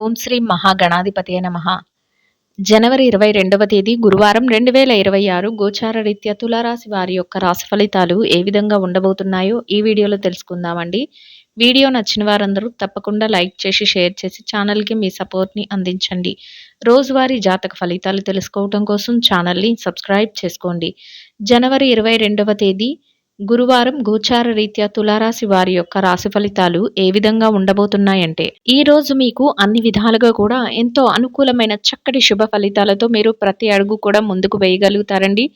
ఓం శ్రీ మహాగణాధిపతయ నమః. జనవరి 22వ తేదీ గురువారం 2026 గోచార రీత్యా తులారాశి వారి యొక్క రాశి ఫలితాలు ఏ విధంగా ఉండబోతున్నాయో ఈ వీడియోలో తెలుసుకుందామండి. వీడియో నచ్చిన వారందరూ తప్పకుండా లైక్ చేసి, షేర్ చేసి ఛానల్‌కి మీ సపోర్ట్‌ని అందించండి. రోజువారీ జాతక ఫలితాలు తెలుసుకోవటం కోసం ఛానల్‌ని సబ్స్క్రైబ్ చేసుకోండి. జనవరి 22వ తేదీ గురువారం గోచార రీత్యా తులారాశి వారి యొక్క రాశి ఫలితాలు ఏ విధంగా ఉండబోతున్నాయంటే, ఈ రోజు మీకు అన్ని విధాలుగా కూడా ఎంతో అనుకూలమైన చక్కటి శుభ ఫలితాలతో మీరు ప్రతి అడుగు కూడా ముందుకు వేయగలుగుతారండి.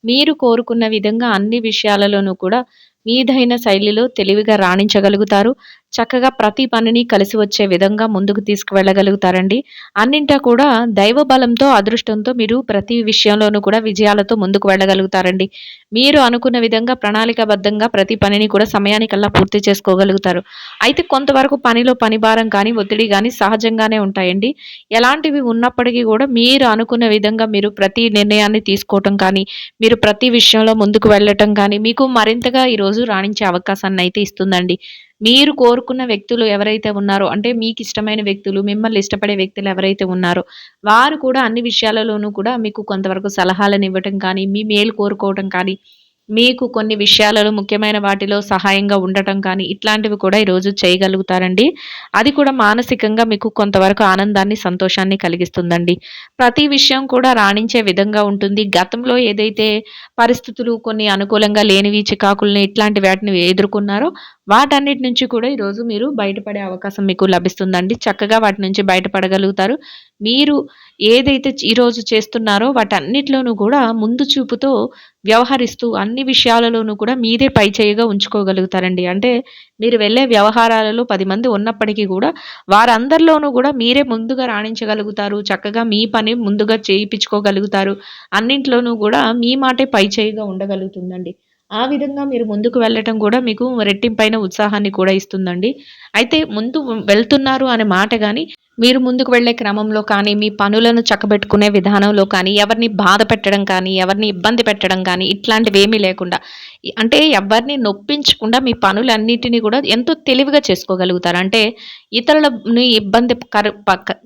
మీరు కోరుకున్న విధంగా అన్ని విషయాలలోనూ కూడా మీదైన శైలిలో తెలివిగా రాణించగలుగుతారు. చక్కగా ప్రతి పనిని కలిసి వచ్చే విధంగా ముందుకు తీసుకువెళ్ళగలుగుతారండి. అన్నింటా కూడా దైవ బలంతో, అదృష్టంతో మీరు ప్రతి విషయంలోనూ కూడా విజయాలతో ముందుకు వెళ్ళగలుగుతారండి. మీరు అనుకున్న విధంగా ప్రణాళికాబద్ధంగా ప్రతి పనిని కూడా సమయానికల్లా పూర్తి చేసుకోగలుగుతారు. అయితే కొంతవరకు పనిలో పని భారం కానీ, ఒత్తిడి గానీ సహజంగానే ఉంటాయండి. ఎలాంటివి ఉన్నప్పటికీ కూడా మీరు అనుకున్న విధంగా మీరు ప్రతి నిర్ణయాన్ని తీసుకోవటం కానీ, మీరు ప్రతి విషయంలో ముందుకు వెళ్ళటం కానీ, మీకు మరింతగా ఈరోజు రాణించే అవకాశాన్నయితే ఇస్తుందండి. మీరు కోరుకున్న వ్యక్తులు ఎవరైతే ఉన్నారో, అంటే మీకిష్టమైన వ్యక్తులు, మిమ్మల్ని ఇష్టపడే వ్యక్తులు ఎవరైతే ఉన్నారో, వారు కూడా అన్ని విషయాలలోనూ కూడా మీకు కొంతవరకు సలహాలనివ్వటం కానీ, మీ మేలు కోరుకోవటం కానీ, మీకు కొన్ని విషయాలలో ముఖ్యమైన వాటిలో సహాయంగా ఉండటం కానీ, ఇట్లాంటివి కూడా ఈరోజు చేయగలుగుతారండి. అది కూడా మానసికంగా మీకు కొంతవరకు ఆనందాన్ని, సంతోషాన్ని కలిగిస్తుందండి. ప్రతి విషయం కూడా రాణించే విధంగా ఉంటుంది. గతంలో ఏదైతే పరిస్థితులు కొన్ని అనుకూలంగా లేనివి, చికాకుల్ని ఇట్లాంటి వాటిని ఎదుర్కొన్నారో, వాటన్నిటి నుంచి కూడా ఈరోజు మీరు బయటపడే అవకాశం మీకు లభిస్తుందండి. చక్కగా వాటి నుంచి బయటపడగలుగుతారు. మీరు ఏదైతే ఈరోజు చేస్తున్నారో వాటన్నిటిలోనూ కూడా ముందు చూపుతో వ్యవహరిస్తూ అన్ని విషయాలలోనూ కూడా మీదే పైచేయిగా ఉంచుకోగలుగుతారండి. అంటే మీరు వెళ్ళే వ్యవహారాలలో 10 మంది ఉన్నప్పటికీ కూడా వారందరిలోనూ కూడా మీరే ముందుగా రాణించగలుగుతారు. చక్కగా మీ పని ముందుగా చేయించుకోగలుగుతారు. అన్నింట్లోనూ కూడా మీ మాటే పైచేయిగా ఉండగలుగుతుందండి. ఆ విధంగా మీరు ముందుకు వెళ్ళటం కూడా మీకు రెట్టింపైన ఉత్సాహాన్ని కూడా ఇస్తుందండి. అయితే ముందు వెళ్తున్నారు అనే మాట గాని, మీరు ముందుకు వెళ్ళే క్రమంలో కానీ, మీ పనులను చక్కబెట్టుకునే విధానంలో కానీ, ఎవరిని బాధ పెట్టడం కానీ, ఎవరిని ఇబ్బంది పెట్టడం కానీ, ఇట్లాంటివేమీ లేకుండా అంటే ఎవరిని నొప్పించకుండా మీ పనులన్నిటిని కూడా ఎంతో తెలివిగా చేసుకోగలుగుతారు. అంటే ఇతరులని ఇబ్బంది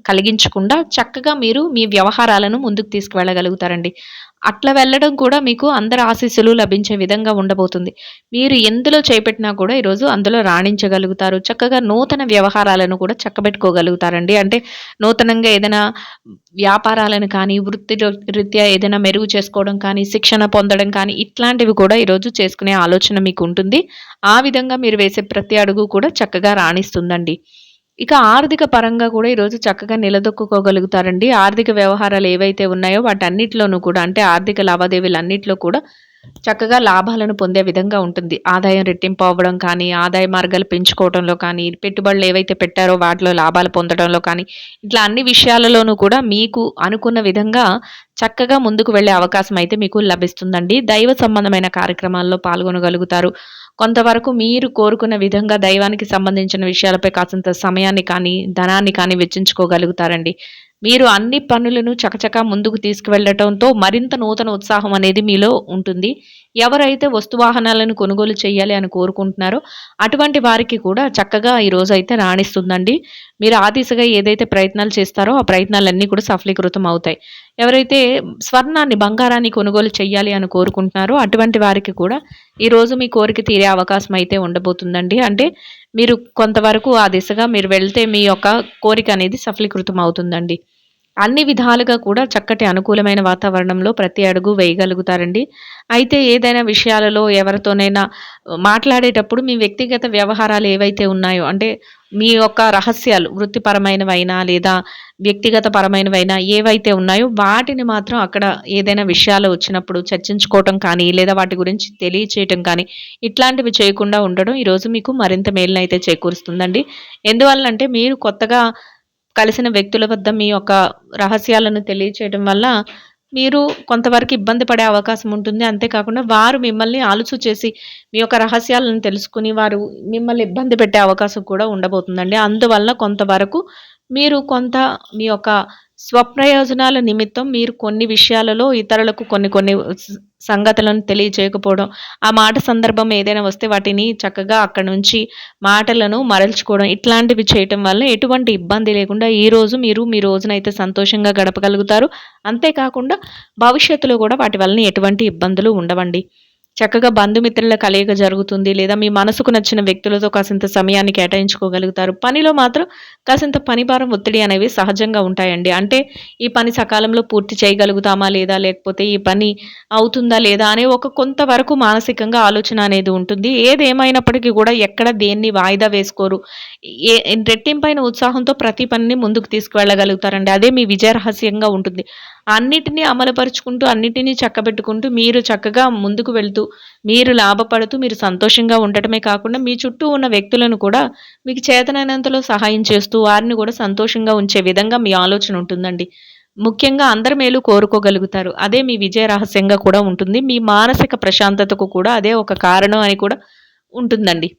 కలిగించకుండా చక్కగా మీరు మీ వ్యవహారాలను ముందుకు తీసుకువెళ్ళగలుగుతారండి. అట్లా వెళ్ళడం కూడా మీకు అందరి ఆశీస్సులు లభించే విధంగా ఉండబోతుంది. మీరు ఎందులో చేపట్టినా కూడా ఈరోజు అందులో రాణించగలుగుతారు. చక్కగా నూతన వ్యవహారాలను కూడా చక్కబెట్టుకోగలుగుతారండి. అంటే నూతనంగా ఏదైనా వ్యాపారాలను కానీ, రీత్యా ఏదైనా మెరుగు చేసుకోవడం కానీ, శిక్షణ పొందడం కానీ, ఇట్లాంటివి కూడా ఈరోజు చేసుకునే ఆలోచన మీకుంటుంది. ఆ విధంగా మీరు వేసే ప్రతి అడుగు కూడా చక్కగా రాణిస్తుందండి. ఇక ఆర్థిక పరంగా కూడా ఈరోజు చక్కగా నిలదొక్కుకోగలుగుతారండి. ఆర్థిక వ్యవహారాలు ఏవైతే ఉన్నాయో వాటన్నిటిలోనూ కూడా, అంటే ఆర్థిక లావాదేవీలన్నిట్లో కూడా చక్కగా లాభాలను పొందే విధంగా ఉంటుంది. ఆదాయం రెట్టింపు అవ్వడం కానీ, ఆదాయ మార్గాలు పెంచుకోవడంలో కానీ, పెట్టుబడులు ఏవైతే పెట్టారో వాటిలో లాభాలు పొందడంలో కానీ, ఇట్లా అన్ని విషయాలలోనూ కూడా మీకు అనుకున్న విధంగా చక్కగా ముందుకు వెళ్ళే అవకాశం అయితే మీకు లభిస్తుందండి. దైవ సంబంధమైన కార్యక్రమాల్లో పాల్గొనగలుగుతారు. కొంతవరకు మీరు కోరుకున్న విధంగా దైవానికి సంబంధించిన విషయాలపై కాసింత సమయాన్ని కానీ, ధనాన్ని కానీ వెచ్చించుకోగలుగుతారండి. మీరు అన్ని పనులను చకచకా ముందుకు తీసుకువెళ్ళటంతో మరింత నూతన ఉత్సాహం అనేది మీలో ఉంటుంది. ఎవరైతే వస్తువాహనాలను కొనుగోలు చేయాలి అని కోరుకుంటున్నారో అటువంటి వారికి కూడా చక్కగా ఈ రోజైతే రాణిస్తుందండి. మీరు ఆ దిశగా ఏదైతే ప్రయత్నాలు చేస్తారో ఆ ప్రయత్నాలన్నీ కూడా సఫలీకృతం అవుతాయి. ఎవరైతే స్వర్ణాన్ని, బంగారాన్ని కొనుగోలు చేయాలి అని కోరుకుంటున్నారో అటువంటి వారికి కూడా ఈరోజు మీ కోరిక తీరే అవకాశం అయితే ఉండబోతుందండి. అంటే మీరు కొంతవరకు ఆ దిశగా మీరు వెళ్తే మీ యొక్క కోరిక అనేది సఫలీకృతం అవుతుందండి. అన్ని విధాలుగా కూడా చక్కటి అనుకూలమైన వాతావరణంలో ప్రతి అడుగు వేయగలుగుతారండి. అయితే ఏదైనా విషయాలలో ఎవరితోనైనా మాట్లాడేటప్పుడు మీ వ్యక్తిగత వ్యవహారాలు ఏవైతే ఉన్నాయో, అంటే మీ యొక్క రహస్యాలు వృత్తిపరమైనవైనా లేదా వ్యక్తిగత పరమైనవైనా ఏవైతే ఉన్నాయో వాటిని మాత్రం అక్కడ ఏదైనా విషయాలు వచ్చినప్పుడు చర్చించుకోవటం కానీ, లేదా వాటి గురించి తెలియచేయటం కానీ, ఇట్లాంటివి చేయకుండా ఉండడం ఈరోజు మీకు మరింత మేలునైతే చేకూరుస్తుందండి. ఎందువల్లంటే మీరు కొత్తగా కలిసిన వ్యక్తుల వద్ద మీ యొక్క రహస్యాలను తెలియచేయడం వల్ల మీరు కొంతవరకు ఇబ్బంది పడే అవకాశం ఉంటుంది. అంతేకాకుండా వారు మిమ్మల్ని ఆలుచు చేసి మీ యొక్క రహస్యాలను తెలుసుకొని వారు మిమ్మల్ని ఇబ్బంది పెట్టే అవకాశం కూడా ఉండబోతుందండి. అందువల్ల కొంతవరకు మీరు కొంత మీ యొక్క స్వప్రయోజనాల నిమిత్తం మీరు కొన్ని విషయాలలో ఇతరులకు కొన్ని కొన్ని సంగతులను తెలియజేయకపోవడం, ఆ మాట సందర్భం ఏదైనా వస్తే వాటిని చక్కగా అక్కడి నుంచి మాటలను మరల్చుకోవడం, ఇట్లాంటివి చేయటం వల్ల ఎటువంటి ఇబ్బంది లేకుండా ఈరోజు మీరు మీ రోజునైతే సంతోషంగా గడపగలుగుతారు. అంతేకాకుండా భవిష్యత్తులో గూడా వాటి వలన ఎటువంటి ఇబ్బందులు ఉండవండి. చక్కగా బంధుమిత్రుల కలయిక జరుగుతుంది. లేదా మీ మనసుకు నచ్చిన వ్యక్తులతో కాసింత సమయాన్ని కేటాయించుకోగలుగుతారు. పనిలో మాత్రం కాసింత పని భారం, ఒత్తిడి అనేవి సహజంగా ఉంటాయండి. అంటే ఈ పని సకాలంలో పూర్తి చేయగలుగుతామా లేదా? లేకపోతే ఈ పని అవుతుందా లేదా? అనే ఒక కొంతవరకు మానసికంగా ఆలోచన అనేది ఉంటుంది. ఏదేమైనప్పటికీ కూడా ఎక్కడ దేన్ని వాయిదా వేసుకోరు. ఏ రెట్టింపైన ఉత్సాహంతో ప్రతి పనిని ముందుకు తీసుకువెళ్ళగలుగుతారండి. అదే మీ విజయ రహస్యంగా ఉంటుంది. అన్నిటిని అమలుపరుచుకుంటూ, అన్నిటిని చక్కబెట్టుకుంటూ, మీరు చక్కగా ముందుకు వెళ్తూ, మీరు లాభపడుతూ, మీరు సంతోషంగా ఉండటమే కాకుండా, మీ చుట్టూ ఉన్న వ్యక్తులను కూడా మీకు చేతనైనంతలో సహాయం చేస్తూ, వారిని కూడా సంతోషంగా ఉంచే విధంగా మీ ఆలోచన ఉంటుందండి. ముఖ్యంగా అందరి మేలు కోరుకోగలుగుతారు. అదే మీ విజయ రహస్యంగా కూడా ఉంటుంది. మీ మానసిక ప్రశాంతతకు కూడా అదే ఒక కారణం అని కూడా ఉంటుందండి.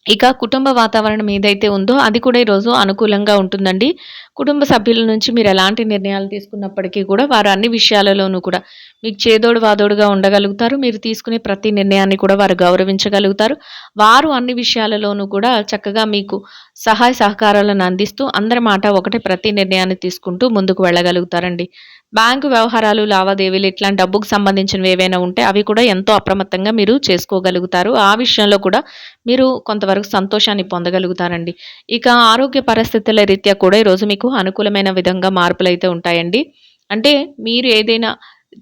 ఇక కుటుంబ వాతావరణం ఏదైతే ఉందో అది కూడా ఈరోజు అనుకూలంగా ఉంటుందండి. కుటుంబ సభ్యుల నుంచి మీరెలాంటి నిర్ణయాలు తీసుకున్నప్పటికీ కూడా వారు అన్ని విషయాలలోనూ కూడా మీకు చేదోడు వాదోడుగా ఉండగలుగుతారు. మీరు తీసుకునే ప్రతి నిర్ణయాన్ని కూడా వారు గౌరవించగలుగుతారు. వారు అన్ని విషయాలలోనూ కూడా చక్కగా మీకు సహాయ సహకారాలను అందిస్తూ అందరి మాట ఒకటే ప్రతి నిర్ణయాన్ని తీసుకుంటూ ముందుకు వెళ్ళగలుగుతారండి. బ్యాంకు వ్యవహారాలు, లావాదేవీలు ఇట్లాంటి డబ్బుకు సంబంధించినవి ఏవైనా ఉంటే అవి కూడా ఎంతో అప్రమత్తంగా మీరు చేసుకోగలుగుతారు. ఆ విషయంలో కూడా మీరు కొంతవరకు సంతోషాన్ని పొందగలుగుతారండి. ఇక ఆరోగ్య పరిస్థితుల రీత్యా కూడా ఈరోజు మీకు అనుకూలమైన విధంగా మార్పులైతే ఉంటాయండి. అంటే మీరు ఏదైనా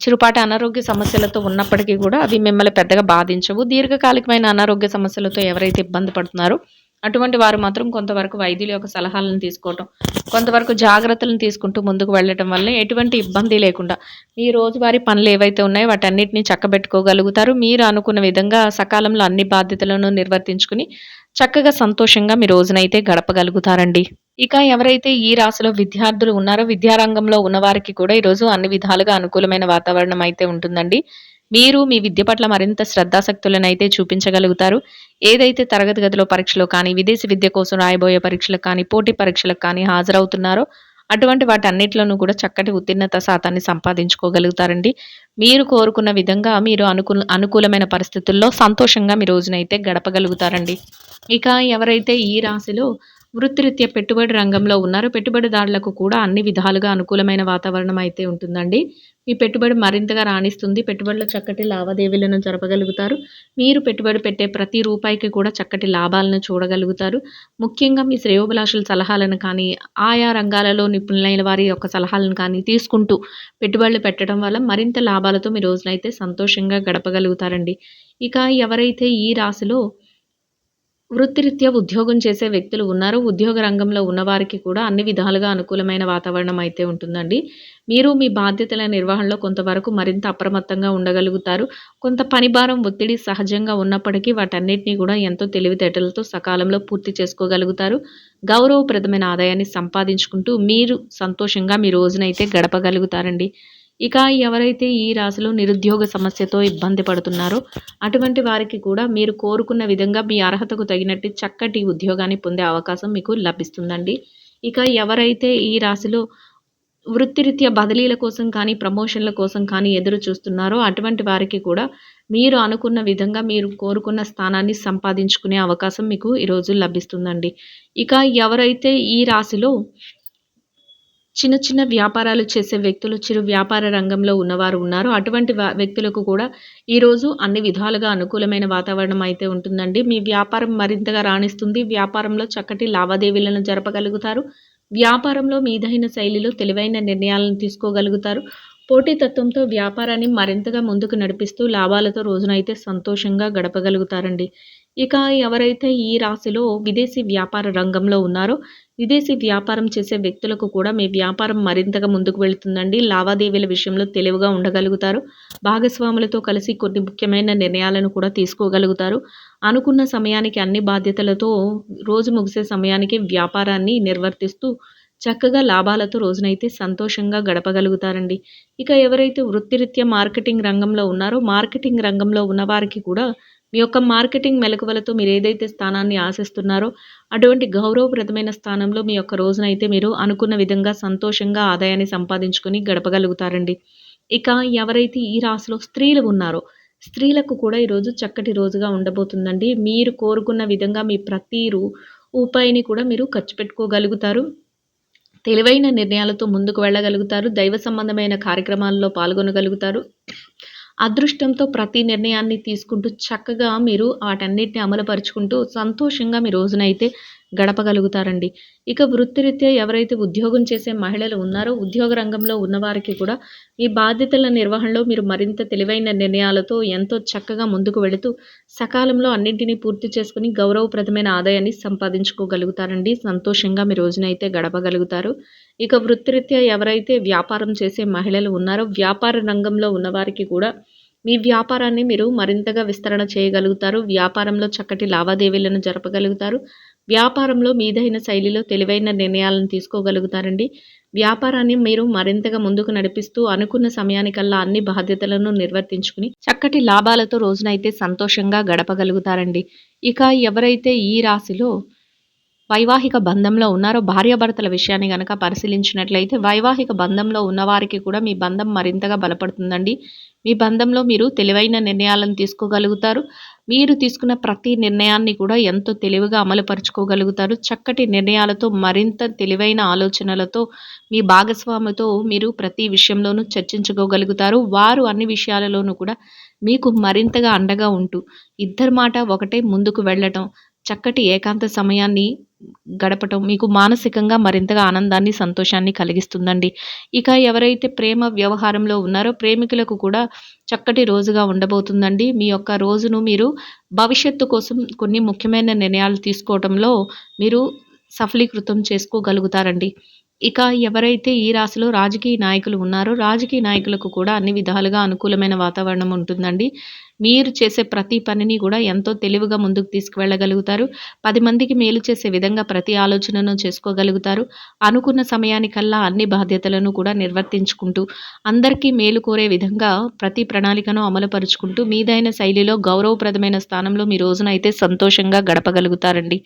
చిరుపాటి అనారోగ్య సమస్యలతో ఉన్నప్పటికీ కూడా అవి మిమ్మల్ని పెద్దగా బాధించవు. దీర్ఘకాలికమైన అనారోగ్య సమస్యలతో ఎవరైతే ఇబ్బంది పడుతున్నారో అటువంటి వారు మాత్రం కొంతవరకు వైద్యుల యొక్క సలహాలను తీసుకోవటం, కొంతవరకు జాగ్రత్తలను తీసుకుంటూ ముందుకు వెళ్ళటం వల్లే ఎటువంటి ఇబ్బంది లేకుండా మీ రోజువారీ పనులు ఏవైతే ఉన్నాయో వాటన్నిటిని చక్కబెట్టుకోగలుగుతారు. మీరు అనుకున్న విధంగా సకాలంలో అన్ని బాధ్యతలను నిర్వర్తించుకుని చక్కగా సంతోషంగా మీ రోజునైతే గడపగలుగుతారండి. ఇక ఎవరైతే ఈ రాశిలో విద్యార్థులు ఉన్నారో విద్యారంగంలో ఉన్నవారికి కూడా ఈరోజు అన్ని విధాలుగా అనుకూలమైన వాతావరణం అయితే ఉంటుందండి. మీరు మీ విద్య పట్ల మరింత శ్రద్ధాశక్తులనైతే చూపించగలుగుతారు. ఏదైతే తరగతి గదిలో పరీక్షలో కానీ, విదేశీ విద్య కోసం రాయబోయే పరీక్షలకు కానీ, పోటీ పరీక్షలకు కానీ హాజరవుతున్నారో అటువంటి వాటన్నిటిలోనూ కూడా చక్కటి ఉత్తీర్ణత శాతాన్ని సంపాదించుకోగలుగుతారండి. మీరు కోరుకున్న విధంగా మీరు అనుకూలమైన పరిస్థితుల్లో సంతోషంగా మీ రోజునైతే గడపగలుగుతారండి. ఇక ఎవరైతే ఈ రాశిలో వృత్తిరీత్యా పెట్టుబడి రంగంలో ఉన్నారో పెట్టుబడిదారులకు కూడా అన్ని విధాలుగా అనుకూలమైన వాతావరణం అయితే ఉంటుందండి. మీ పెట్టుబడి మరింతగా రాణిస్తుంది. పెట్టుబడిలో చక్కటి లావాదేవీలను జరపగలుగుతారు. మీరు పెట్టుబడి పెట్టే ప్రతి రూపాయికి కూడా చక్కటి లాభాలను చూడగలుగుతారు. ముఖ్యంగా మీ శ్రేయోభిలాషుల సలహాలను కానీ, ఆయా రంగాలలో నిపుణులైన వారి యొక్క సలహాలను కానీ తీసుకుంటూ పెట్టుబడులు పెట్టడం వల్ల మరింత లాభాలతో మీ రోజునైతే సంతోషంగా గడపగలుగుతారండి. ఇక ఎవరైతే ఈ రాశిలో వృత్తిరీత్యా ఉద్యోగం చేసే వ్యక్తులు ఉన్నారో, ఉద్యోగ రంగంలో ఉన్నవారికి కూడా అన్ని విధాలుగా అనుకూలమైన వాతావరణం అయితే ఉంటుందండి. మీరు మీ బాధ్యతల నిర్వహణలో కొంతవరకు మరింత అప్రమత్తంగా ఉండగలుగుతారు. కొంత పని భారం, ఒత్తిడి సహజంగా ఉన్నప్పటికీ వాటన్నిటిని కూడా ఎంతో తెలివితేటలతో సకాలంలో పూర్తి చేసుకోగలుగుతారు. గౌరవప్రదమైన ఆదాయాన్ని సంపాదించుకుంటూ మీరు సంతోషంగా మీ రోజునైతే గడపగలుగుతారండి. ఇక ఎవరైతే ఈ రాశిలో నిరుద్యోగ సమస్యతో ఇబ్బంది పడుతున్నారో అటువంటి వారికి కూడా మీరు కోరుకున్న విధంగా మీ అర్హతకు తగినట్టు చక్కటి ఉద్యోగాన్ని పొందే అవకాశం మీకు లభిస్తుందండి. ఇక ఎవరైతే ఈ రాశిలో వృత్తిరీత్యా బదిలీల కోసం కానీ, ప్రమోషన్‌ల కోసం కానీ ఎదురు చూస్తున్నారో అటువంటి వారికి కూడా మీరు అనుకున్న విధంగా మీరు కోరుకున్న స్థానాన్ని సంపాదించుకునే అవకాశం మీకు ఈరోజు లభిస్తుందండి. ఇక ఎవరైతే ఈ రాశిలో చిన్న చిన్న వ్యాపారాలు చేసే వ్యక్తులు, చిరు వ్యాపార రంగంలో ఉన్నవారు ఉన్నారు. అటువంటి వ్యక్తులకు కూడా ఈరోజు అన్ని విధాలుగా అనుకూలమైన వాతావరణం అయితే ఉంటుందండి. మీ వ్యాపారం మరింతగా రాణిస్తుంది. వ్యాపారంలో చక్కటి లావాదేవీలను జరపగలుగుతారు. వ్యాపారంలో మీదైన శైలిలో తెలివైన నిర్ణయాలను తీసుకోగలుగుతారు. పోటీతత్వంతో వ్యాపారాన్ని మరింతగా ముందుకు నడిపిస్తూ లాభాలతో రోజునైతే సంతోషంగా గడపగలుగుతారండి. ఇక ఎవరైతే ఈ రాశిలో విదేశీ వ్యాపార రంగంలో ఉన్నారో, విదేశీ వ్యాపారం చేసే వ్యక్తులకు కూడా మీ వ్యాపారం మరింతగా ముందుకు వెళుతుందండి. లావాదేవీల విషయంలో తెలివిగా ఉండగలుగుతారు. భాగస్వాములతో కలిసి కొన్ని ముఖ్యమైన నిర్ణయాలను కూడా తీసుకోగలుగుతారు. అనుకున్న సమయానికి అన్ని బాధ్యతలతో రోజు ముగిసే సమయానికి వ్యాపారాన్ని నిర్వర్తిస్తూ చక్కగా లాభాలతో రోజునైతే సంతోషంగా గడపగలుగుతారండి. ఇక ఎవరైతే వృత్తిరీత్యా మార్కెటింగ్ రంగంలో ఉన్నారో, మార్కెటింగ్ రంగంలో ఉన్నవారికి కూడా మీ యొక్క మార్కెటింగ్ మెలకువలతో మీరు ఏదైతే స్థానాన్ని ఆశిస్తున్నారో అటువంటి గౌరవప్రదమైన స్థానంలో మీ యొక్క రోజునైతే మీరు అనుకున్న విధంగా సంతోషంగా ఆదాయాన్ని సంపాదించుకొని గడపగలుగుతారండి. ఇక ఎవరైతే ఈ రాశిలో స్త్రీలు ఉన్నారో స్త్రీలకు కూడా ఈరోజు చక్కటి రోజుగా ఉండబోతుందండి. మీరు కోరుకున్న విధంగా మీ ప్రతి రూపాయిని కూడా మీరు ఖర్చు పెట్టుకోగలుగుతారు. తెలివైన నిర్ణయాలతో ముందుకు వెళ్ళగలుగుతారు. దైవ సంబంధమైన కార్యక్రమాల్లో పాల్గొనగలుగుతారు. అదృష్టంతో ప్రతి నిర్ణయాన్ని తీసుకుంటూ చక్కగా మీరు వాటన్నిటిని అమలుపరుచుకుంటూ సంతోషంగా మీ రోజునైతే గడపగలుగుతారండి. ఇక వృత్తిరీత్యా ఎవరైతే ఉద్యోగం చేసే మహిళలు ఉన్నారో ఉద్యోగ రంగంలో ఉన్నవారికి కూడా మీ బాధ్యతల నిర్వహణలో మీరు మరింత తెలివైన నిర్ణయాలతో ఎంతో చక్కగా ముందుకు వెళుతూ సకాలంలో అన్నింటినీ పూర్తి చేసుకుని గౌరవప్రదమైన ఆదాయాన్ని సంపాదించుకోగలుగుతారండి. సంతోషంగా మీ రోజునైతే గడపగలుగుతారు. ఇక వృత్తిరీత్యా ఎవరైతే వ్యాపారం చేసే మహిళలు ఉన్నారో వ్యాపార రంగంలో ఉన్నవారికి కూడా మీ వ్యాపారాన్ని మీరు మరింతగా విస్తరణ చేయగలుగుతారు. వ్యాపారంలో చక్కటి లావాదేవీలను జరపగలుగుతారు. వ్యాపారంలో మీదైన శైలిలో తెలివైన నిర్ణయాలను తీసుకోగలుగుతారండి. వ్యాపారాన్ని మీరు మరింతగా ముందుకు నడిపిస్తూ అనుకున్న సమయానికల్లా అన్ని బాధ్యతలను నిర్వర్తించుకుని చక్కటి లాభాలతో రోజునైతే సంతోషంగా గడపగలుగుతారండి. ఇక ఎవరైతే ఈ రాశిలో వైవాహిక బంధంలో ఉన్నారో భార్యాభర్తల విషయాన్ని గనక పరిశీలించినట్లయితే వైవాహిక బంధంలో ఉన్నవారికి కూడా మీ బంధం మరింతగా బలపడుతుందండి. మీ బంధంలో మీరు తెలివైన నిర్ణయాలను తీసుకోగలుగుతారు. మీరు తీసుకున్న ప్రతి నిర్ణయాన్ని కూడా ఎంతో తెలివిగా అమలుపరుచుకోగలుగుతారు. చక్కటి నిర్ణయాలతో మరింత తెలివైన ఆలోచనలతో మీ భాగస్వామితో మీరు ప్రతి విషయంలోనూ చర్చించుకోగలుగుతారు. వారు అన్ని విషయాలలోనూ కూడా మీకు మరింతగా అండగా ఉంటూ ఇద్దరి మాట ఒకటే ముందుకు వెళ్ళటం, చక్కటి ఏకాంత సమయాన్ని గడపటం మీకు మానసికంగా మరింతగా ఆనందాన్ని, సంతోషాన్ని కలిగిస్తుందండి. ఇక ఎవరైతే ప్రేమ వ్యవహారంలో ఉన్నారో ప్రేమికులకు కూడా చక్కటి రోజుగా ఉండబోతుందండి. మీ యొక్క రోజును మీరు భవిష్యత్తు కోసం కొన్ని ముఖ్యమైన నిర్ణయాలు తీసుకోవడంలో మీరు సఫలీకృతం చేసుకోగలుగుతారండి. ఇక ఎవరైతే ఈ రాశిలో రాజకీయ నాయకులు ఉన్నారో రాజకీయ నాయకులకు కూడా అన్ని విధాలుగా అనుకూలమైన వాతావరణం ఉంటుందండి. మీరు చేసే ప్రతి పనిని కూడా ఎంతో తెలివిగా ముందుకు తీసుకువెళ్ళగలుగుతారు. 10 మందికి మేలు చేసే విధంగా ప్రతి ఆలోచనను చేసుకోగలుగుతారు. అనుకున్న సమయానికల్లా అన్ని బాధ్యతలను కూడా నిర్వర్తించుకుంటూ అందరికీ మేలు కోరే విధంగా ప్రతి ప్రణాళికను అమలుపరుచుకుంటూ మీదైన శైలిలో గౌరవప్రదమైన స్థానంలో మీ రోజునైతే సంతోషంగా గడపగలుగుతారండి.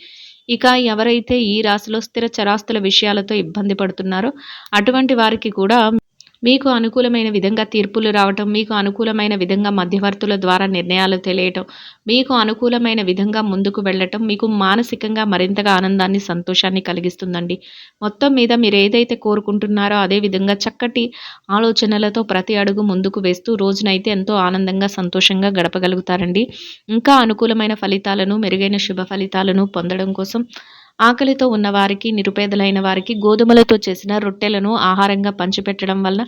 ఇక ఎవరైతే ఈ రాశిలో స్థిర చరాస్తుల విషయాలతో ఇబ్బంది పడుతున్నారో అటువంటి వారికి కూడా మీకు అనుకూలమైన విధంగా తీర్పులు రావటం, మీకు అనుకూలమైన విధంగా మధ్యవర్తుల ద్వారా నిర్ణయాలు తెలియటం, మీకు అనుకూలమైన విధంగా ముందుకు వెళ్ళటం మీకు మానసికంగా మరింతగా ఆనందాన్ని, సంతోషాన్ని కలిగిస్తుందండి. మొత్తం మీద మీరు ఏదైతే కోరుకుంటున్నారో అదే విధంగా చక్కటి ఆలోచనలతో ప్రతి అడుగు ముందుకు వేస్తూ రోజునైతే ఎంతో ఆనందంగా, సంతోషంగా గడపగలుగుతారండి. ఇంకా అనుకూలమైన ఫలితాలను, మెరుగైన శుభ ఫలితాలను పొందడం కోసం ఆకలితో ఉన్నవారికి, నిరుపేదలైన వారికి గోధుమలతో చేసిన రొట్టెలను ఆహారంగా పంచిపెట్టడం వల్ల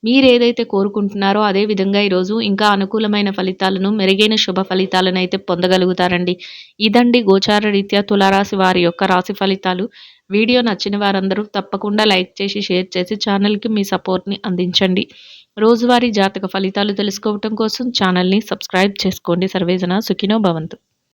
మీరేదైతే కోరుకుంటున్నారో అదే విధంగా ఈరోజు ఇంకా అనుకూలమైన ఫలితాలను, మెరుగైన శుభ ఫలితాలను అయితే పొందగలుగుతారండి. ఇదండి గోచార రీత్యా తులారాశి వారి యొక్క రాశి ఫలితాలు. వీడియో నచ్చిన వారందరూ తప్పకుండా లైక్ చేసి, షేర్ చేసి ఛానల్కి మీ సపోర్ట్ని అందించండి. రోజువారీ జాతక ఫలితాలు తెలుసుకోవటం కోసం ఛానల్ని సబ్స్క్రైబ్ చేసుకోండి. సర్వేజన సుఖినో భవంతు.